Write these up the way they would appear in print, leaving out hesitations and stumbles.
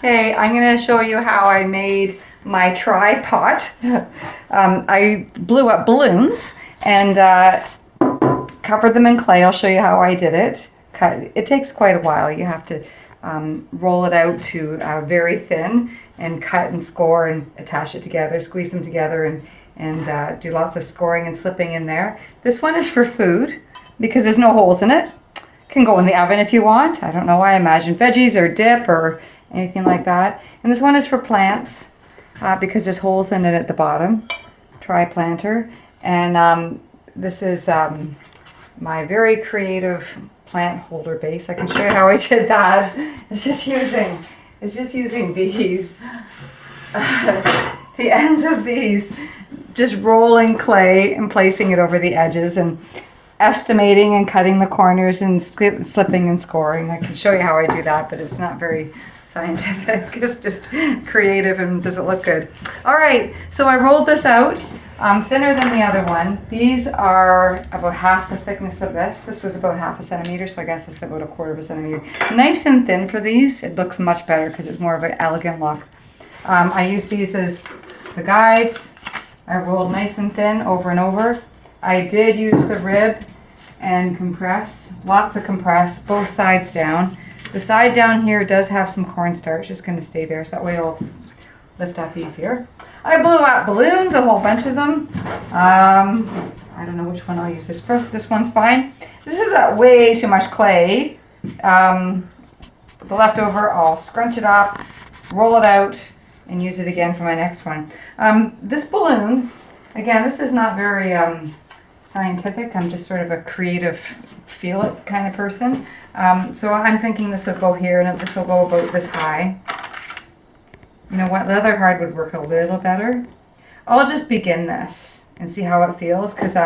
Hey, I'm going to show you how I made my tripod. I blew up balloons and covered them in clay. I'll show you how I did it. It takes quite a while. You have to roll it out to very thin and cut and score and attach it together, squeeze them together and do lots of scoring and slipping in there. This one is for food because there's no holes in it. Can go in the oven if you want. I don't know why. I imagine veggies or dip or anything like that. And this one is for plants because there's holes in it at the bottom. Tri-planter. And this is my very creative plant holder base. I can show you how I did that. It's just using these, the ends of these, just rolling clay and placing it over the edges and estimating and cutting the corners and slipping and scoring. I can show you how I do that, but it's not very scientific. It's just creative and does it look good. All right, so I rolled this out, thinner than the other one. These are about half the thickness of this. This was about 1/2 centimeter, so I guess it's about 1/4 centimeter. Nice and thin for these. It looks much better because it's more of an elegant look. I use these as the guides. I rolled nice and thin over and over. I did use the rib and compress, lots of compress, both sides down. The side down here does have some cornstarch, it's going to stay there, so that way it'll lift up easier. I blew out balloons, a whole bunch of them. I don't know which one I'll use this for. This one's fine. This is way too much clay. The leftover, I'll scrunch it up, roll it out, and use it again for my next one. This balloon, again, this is not very scientific. I'm just sort of a creative, feel it kind of person. So I'm thinking this will go here and this will go about this high. You know what? Leather hard would work a little better. I'll just begin this and see how it feels because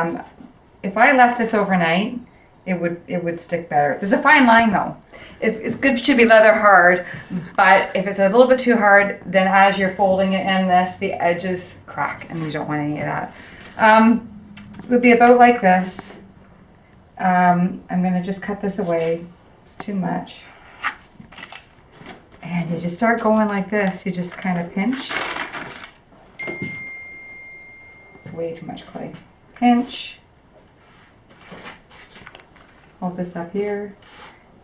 if I left this overnight, it would stick better. There's a fine line though. It's good to be leather hard, but if it's a little bit too hard, then as you're folding it in this, the edges crack and you don't want any of that. It would be about like this. I'm going to just cut this away. It's too much. And you just start going like this. You just kind of pinch. It's way too much clay. Pinch. Hold this up here.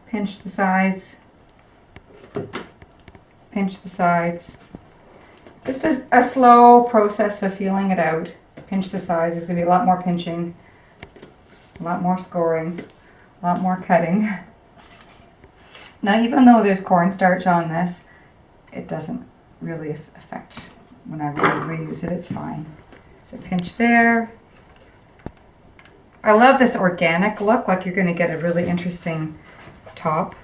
Pinch the sides. Pinch the sides. Just a slow process of feeling it out. Pinch the sides. There's going to be a lot more pinching, a lot more scoring, a lot more cutting. Now, even though there's cornstarch on this, it doesn't really affect when I reuse it. It's fine. So pinch there. I love this organic look, like you're going to get a really interesting top.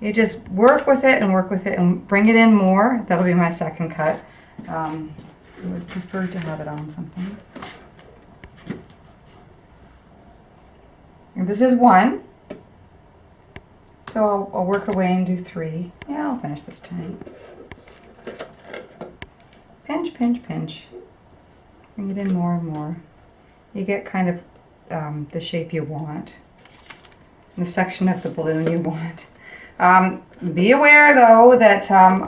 You just work with it and bring it in more. That'll be my second cut. I would prefer to have it on something. And this is one. So I'll work away and do 3. Yeah, I'll finish this tonight. Pinch, pinch, pinch. Bring it in more and more. You get kind of the shape you want. The section of the balloon you want. Be aware though that I'm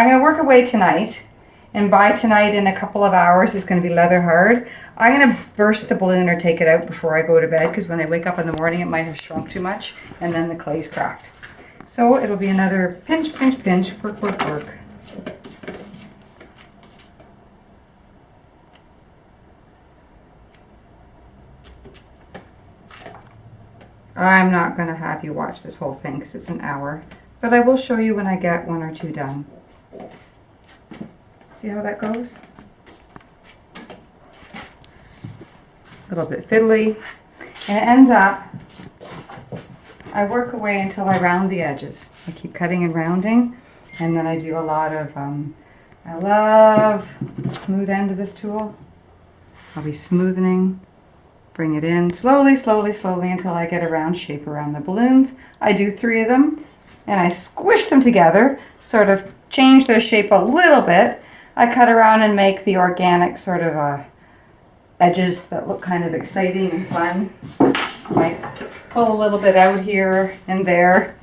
going to work away tonight, and by tonight in a couple of hours it's going to be leather hard. I'm going to burst the balloon or take it out before I go to bed because when I wake up in the morning it might have shrunk too much and then the clay's cracked. So it'll be another pinch, pinch, pinch, work, work, work. I'm not going to have you watch this whole thing because it's an hour, but I will show you when I get 1 or 2 done. See how that goes? A little bit fiddly. And it ends up, I work away until I round the edges. I keep cutting and rounding, and then I do a lot of, I love the smooth end of this tool. I'll be smoothing. Bring it in slowly, slowly, slowly until I get a round shape around the balloons. I do 3 of them and I squish them together, sort of change their shape a little bit. I cut around and make the organic sort of a edges that look kind of exciting and fun. I might pull a little bit out here and there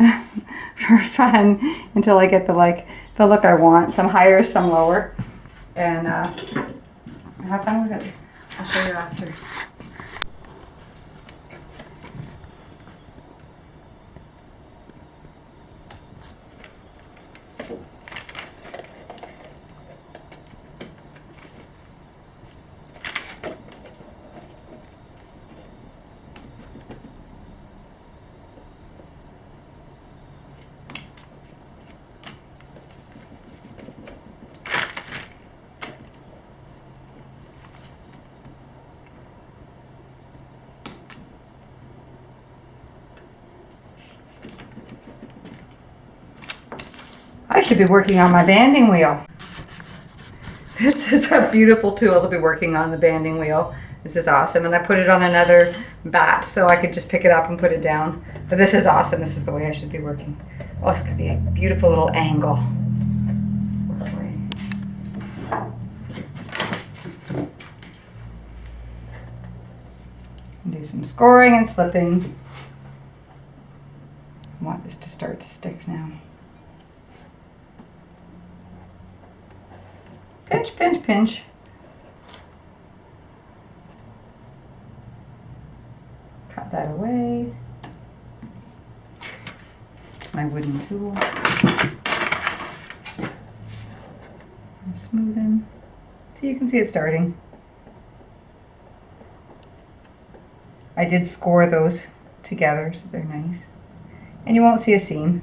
for fun until I get the look I want. Some higher, some lower, and have fun with it. I'll show you after. I should be working on my banding wheel. This is a beautiful tool to be working on, the banding wheel. This is awesome. And I put it on another bat so I could just pick it up and put it down. But this is awesome. This is the way I should be working. Oh, it's going to be a beautiful little angle. Do some scoring and slipping. I want this to start to stick now. Pinch, pinch, pinch. Cut that away. It's my wooden tool. And smoothen. So you can see it starting. I did score those together, so they're nice. And you won't see a seam.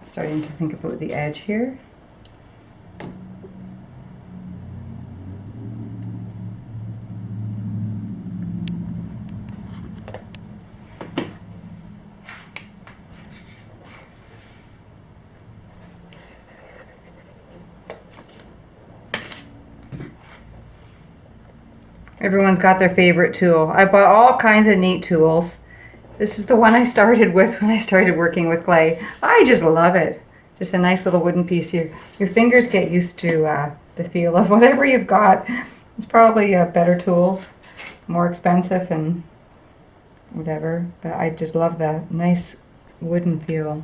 Starting to think about the edge here. Everyone's got their favorite tool. I bought all kinds of neat tools. This is the one I started with when I started working with clay. I just love it. Just a nice little wooden piece. Your fingers get used to the feel of whatever you've got. It's probably better tools, more expensive and whatever, but I just love the nice wooden feel.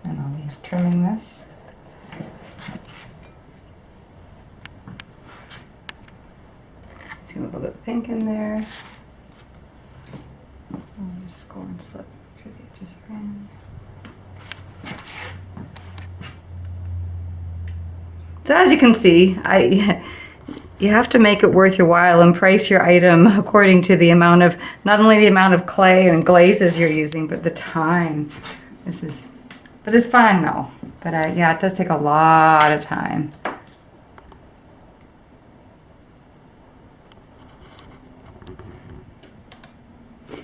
And I'll be trimming this. See a little bit of pink in there. I'll just score and slip through the edges around. So as you can see, you have to make it worth your while and price your item according to the amount of, not only the amount of clay and glazes you're using, but the time. But it's fun though. But yeah, it does take a lot of time.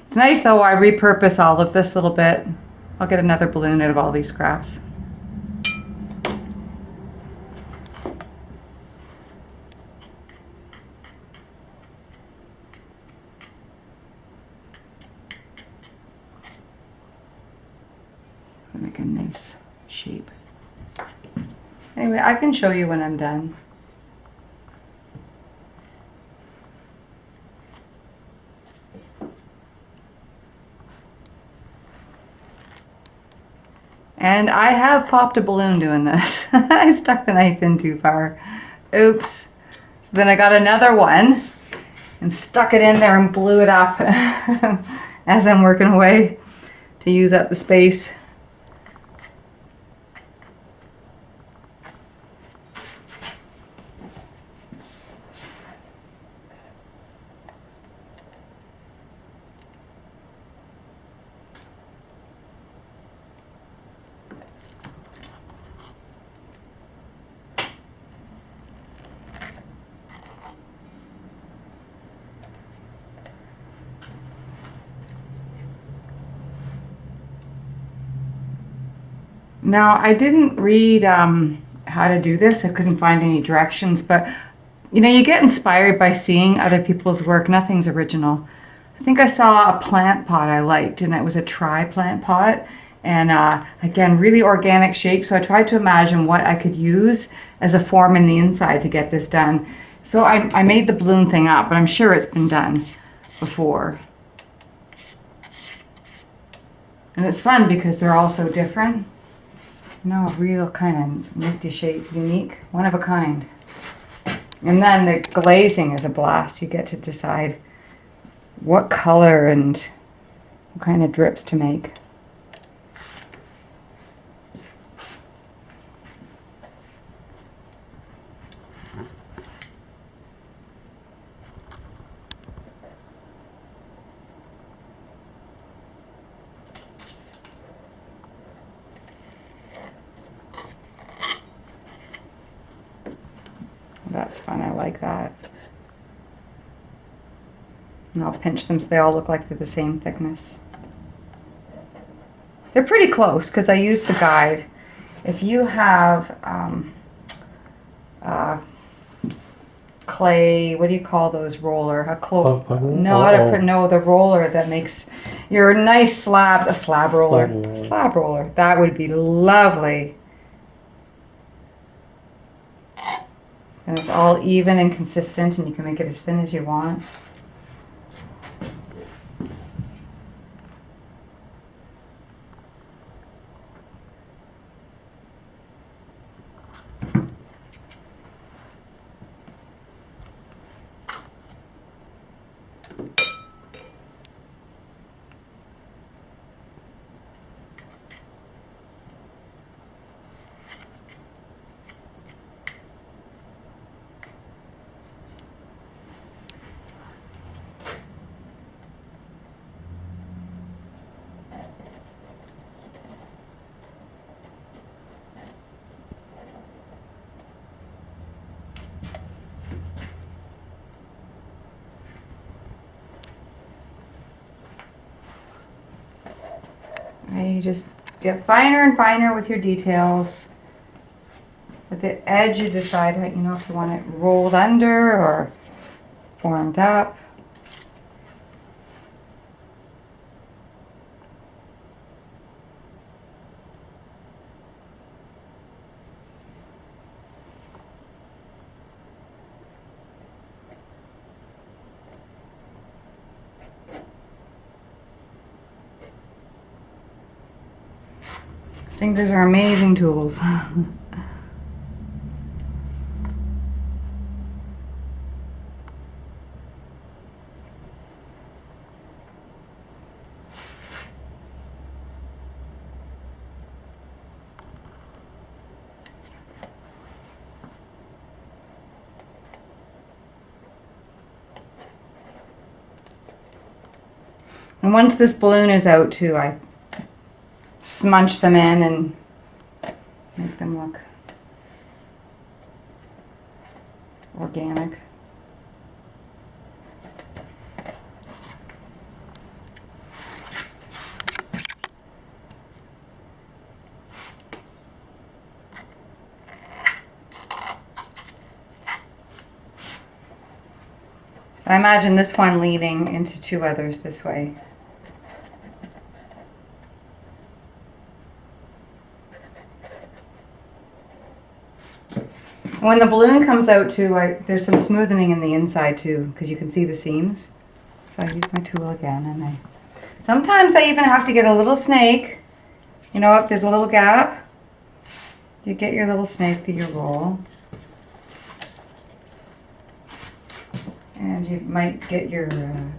It's nice though, I repurpose all of this little bit. I'll get another balloon out of all these scraps. Make a nice shape. Anyway, I can show you when I'm done. And I have popped a balloon doing this. I stuck the knife in too far. Oops. Then I got another one and stuck it in there and blew it up as I'm working away to use up the space. Now, I didn't read how to do this. I couldn't find any directions, but You know, you get inspired by seeing other people's work. Nothing's original. I think I saw a plant pot I liked, and it was a tri-plant pot. And again, really organic shape. So I tried to imagine what I could use as a form in the inside to get this done. So I made the balloon thing up, but I'm sure it's been done before. And it's fun because they're all so different. You know, a real kind of nifty shape, unique, one of a kind. And then the glazing is a blast. You get to decide what color and what kind of drips to make. That's fun, I like that. And I'll pinch them so they all look like they're the same thickness. They're pretty close because I used the guide. If you have clay, what do you call those, roller? No, the roller that makes your nice slabs, a slab roller. Slab roller. That would be lovely. And it's all even and consistent, and you can make it as thin as you want. You just get finer and finer with your details. At the edge, you decide, you know, if you want it rolled under or formed up. Fingers are amazing tools. And once this balloon is out too, I smudge them in and make them look organic. So I imagine this one leading into two others this way. When the balloon comes out too, there's some smoothing in the inside too, because you can see the seams. So I use my tool again, and sometimes I even have to get a little snake. You know, if there's a little gap, you get your little snake through your roll. And you might get your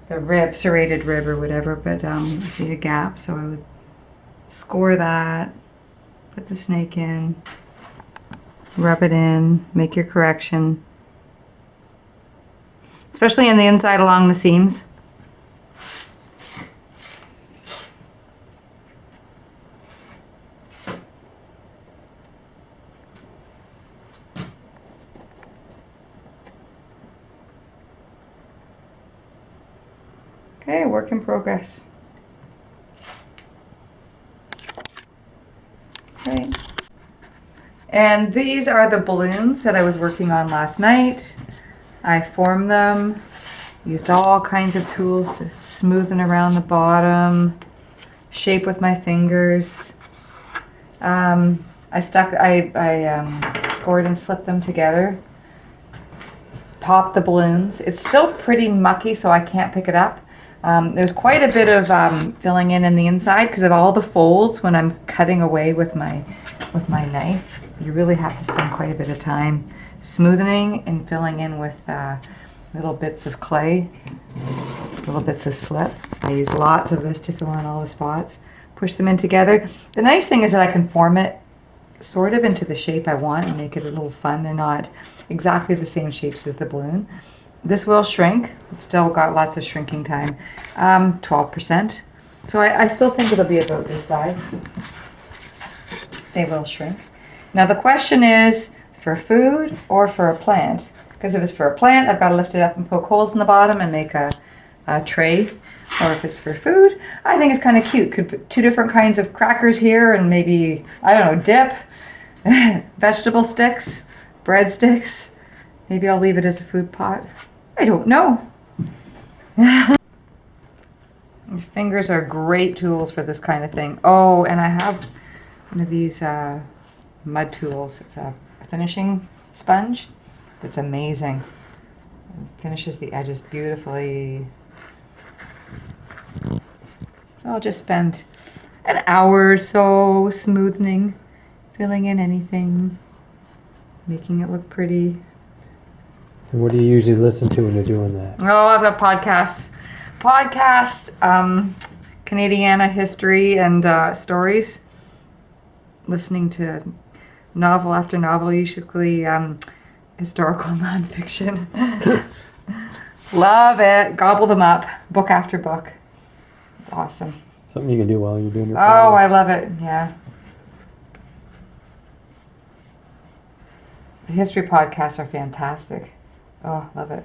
the rib, serrated rib or whatever, but you see a gap, so I would score that, put the snake in. Rub it in, make your correction, especially in the inside along the seams. Okay, work in progress. Okay. And these are the balloons that I was working on last night. I formed them, used all kinds of tools to smoothen around the bottom, shape with my fingers. I scored and slipped them together. Pop the balloons. It's still pretty mucky, so I can't pick it up. There's quite a bit of filling in the inside because of all the folds when I'm cutting away with my knife. You really have to spend quite a bit of time smoothing and filling in with little bits of clay, little bits of slip. I use lots of this to fill in all the spots. Push them in together. The nice thing is that I can form it sort of into the shape I want and make it a little fun. They're not exactly the same shapes as the balloon. This will shrink. It's still got lots of shrinking time. 12%. So I still think it'll be about this size. They will shrink. Now the question is, for food or for a plant? Because if it's for a plant, I've got to lift it up and poke holes in the bottom and make a tray. Or if it's for food, I think it's kind of cute. Could put 2 different kinds of crackers here and maybe, I don't know, dip, vegetable sticks, breadsticks. Maybe I'll leave it as a food pot. I don't know. Your fingers are great tools for this kind of thing. Oh, and I have one of these mud tools. It's a finishing sponge. It's amazing. It finishes the edges beautifully. I'll just spend an hour or so smoothing, filling in anything, making it look pretty. And what do you usually listen to when you're doing that? Oh, I've got podcasts. Canadiana history and stories. Listening to novel after novel, usually historical nonfiction. Love it. Gobble them up, book after book. It's awesome. Something you can do while you're doing your Oh, I love it. Yeah. The history podcasts are fantastic. Oh, love it.